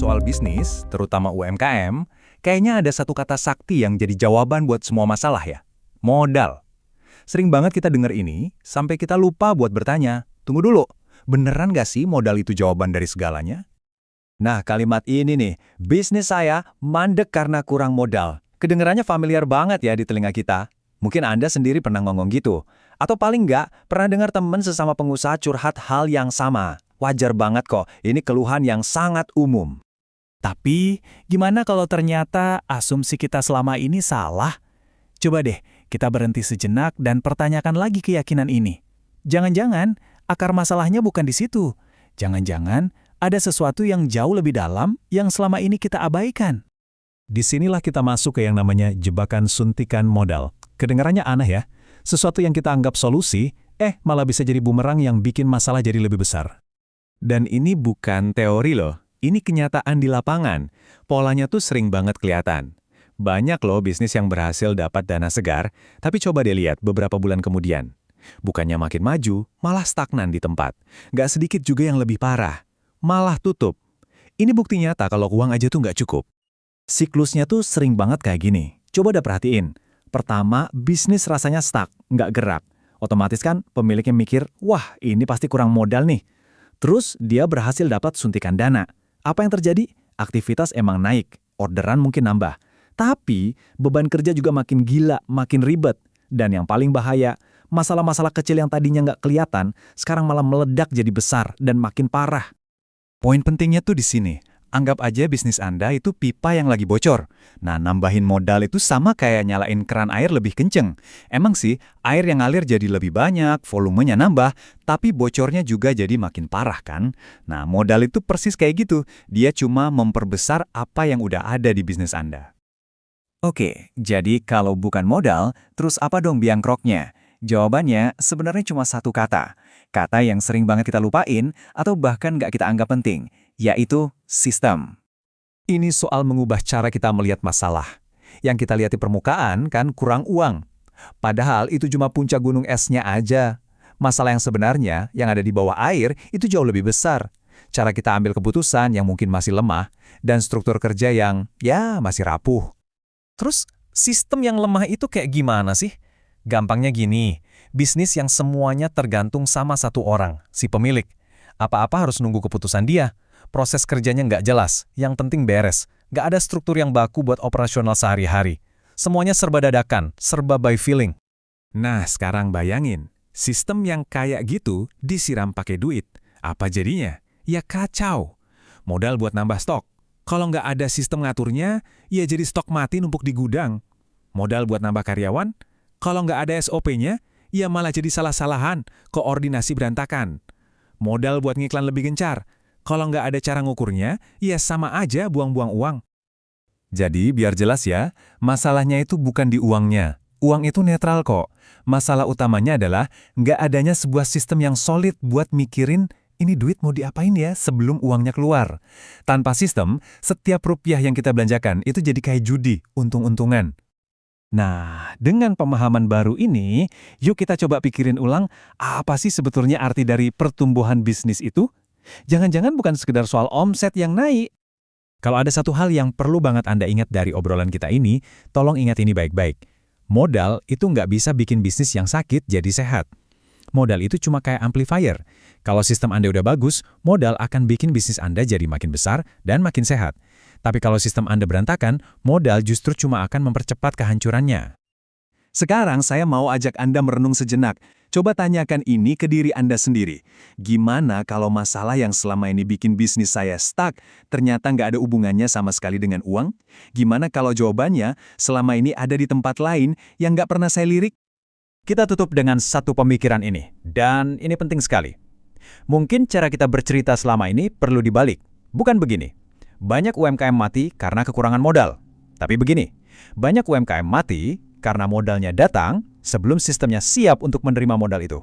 soal bisnis, terutama UMKM, kayaknya ada satu kata sakti yang jadi jawaban buat semua masalah ya. Modal. Sering banget kita dengar ini, sampai kita lupa buat bertanya, tunggu dulu, beneran nggak sih modal itu jawaban dari segalanya? Nah, kalimat ini nih, bisnis saya mandek karena kurang modal. Kedengarannya familiar banget ya di telinga kita. Mungkin Anda sendiri pernah ngomong gitu. Atau paling nggak, pernah dengar teman sesama pengusaha curhat hal yang sama. Wajar banget kok, ini keluhan yang sangat umum. Tapi, gimana kalau ternyata asumsi kita selama ini salah? Coba deh, kita berhenti sejenak dan pertanyakan lagi keyakinan ini. Jangan-jangan, akar masalahnya bukan di situ. Jangan-jangan, ada sesuatu yang jauh lebih dalam yang selama ini kita abaikan. Disinilah kita masuk ke yang namanya jebakan suntikan modal. Kedengarannya aneh ya, sesuatu yang kita anggap solusi, malah bisa jadi bumerang yang bikin masalah jadi lebih besar. Dan ini bukan teori loh, ini kenyataan di lapangan. Polanya tuh sering banget kelihatan. Banyak loh bisnis yang berhasil dapat dana segar, tapi coba deh lihat beberapa bulan kemudian. Bukannya makin maju, malah stagnan di tempat. Nggak sedikit juga yang lebih parah, malah tutup. Ini bukti nyata kalau uang aja tuh nggak cukup. Siklusnya tuh sering banget kayak gini. Coba dah perhatiin. Pertama, bisnis rasanya stuck, nggak gerak. Otomatis kan pemiliknya mikir, wah ini pasti kurang modal nih. Terus dia berhasil dapat suntikan dana. Apa yang terjadi? Aktivitas emang naik, orderan mungkin nambah. Tapi beban kerja juga makin gila, makin ribet. Dan yang paling bahaya, masalah-masalah kecil yang tadinya nggak kelihatan, sekarang malah meledak jadi besar dan makin parah. Poin pentingnya tuh di sini. Anggap aja bisnis Anda itu pipa yang lagi bocor. Nah, nambahin modal itu sama kayak nyalain keran air lebih kenceng. Emang sih, air yang ngalir jadi lebih banyak, volumenya nambah, tapi bocornya juga jadi makin parah kan? Nah, modal itu persis kayak gitu. Dia cuma memperbesar apa yang udah ada di bisnis Anda. Oke, jadi kalau bukan modal, terus apa dong biang keroknya? Jawabannya sebenarnya cuma satu kata. Kata yang sering banget kita lupain atau bahkan nggak kita anggap penting, yaitu sistem. Ini soal mengubah cara kita melihat masalah. Yang kita lihat di permukaan kan kurang uang. Padahal itu cuma puncak gunung esnya aja. Masalah yang sebenarnya yang ada di bawah air itu jauh lebih besar. Cara kita ambil keputusan yang mungkin masih lemah dan struktur kerja yang masih rapuh. Terus sistem yang lemah itu kayak gimana sih? Gampangnya gini, bisnis yang semuanya tergantung sama satu orang, si pemilik. Apa-apa harus nunggu keputusan dia. Proses kerjanya nggak jelas, yang penting beres. Nggak ada struktur yang baku buat operasional sehari-hari. Semuanya serba dadakan, serba by feeling. Nah, sekarang bayangin, sistem yang kayak gitu disiram pakai duit. Apa jadinya? Ya kacau. Modal buat nambah stok. Kalau nggak ada sistem ngaturnya, ya jadi stok mati numpuk di gudang. Modal buat nambah karyawan, kalau nggak ada SOP-nya, ya malah jadi salah-salahan, koordinasi berantakan. Modal buat ngiklan lebih gencar, kalau nggak ada cara ngukurnya, ya sama aja buang-buang uang. Jadi, biar jelas ya, masalahnya itu bukan di uangnya. Uang itu netral kok. Masalah utamanya adalah nggak adanya sebuah sistem yang solid buat mikirin ini duit mau diapain ya sebelum uangnya keluar. Tanpa sistem, setiap rupiah yang kita belanjakan itu jadi kayak judi, untung-untungan. Nah, dengan pemahaman baru ini, yuk kita coba pikirin ulang apa sih sebetulnya arti dari pertumbuhan bisnis itu? Jangan-jangan bukan sekedar soal omset yang naik. Kalau ada satu hal yang perlu banget Anda ingat dari obrolan kita ini, tolong ingat ini baik-baik. Modal itu nggak bisa bikin bisnis yang sakit jadi sehat. Modal itu cuma kayak amplifier. Kalau sistem Anda udah bagus, modal akan bikin bisnis Anda jadi makin besar dan makin sehat. Tapi kalau sistem Anda berantakan, modal justru cuma akan mempercepat kehancurannya. Sekarang saya mau ajak Anda merenung sejenak. Coba tanyakan ini ke diri Anda sendiri. Gimana kalau masalah yang selama ini bikin bisnis saya stuck, ternyata nggak ada hubungannya sama sekali dengan uang? Gimana kalau jawabannya selama ini ada di tempat lain yang nggak pernah saya lirik? Kita tutup dengan satu pemikiran ini, dan ini penting sekali. Mungkin cara kita bercerita selama ini perlu dibalik. Bukan begini. Banyak UMKM mati karena kekurangan modal. Tapi begini, banyak UMKM mati karena modalnya datang sebelum sistemnya siap untuk menerima modal itu.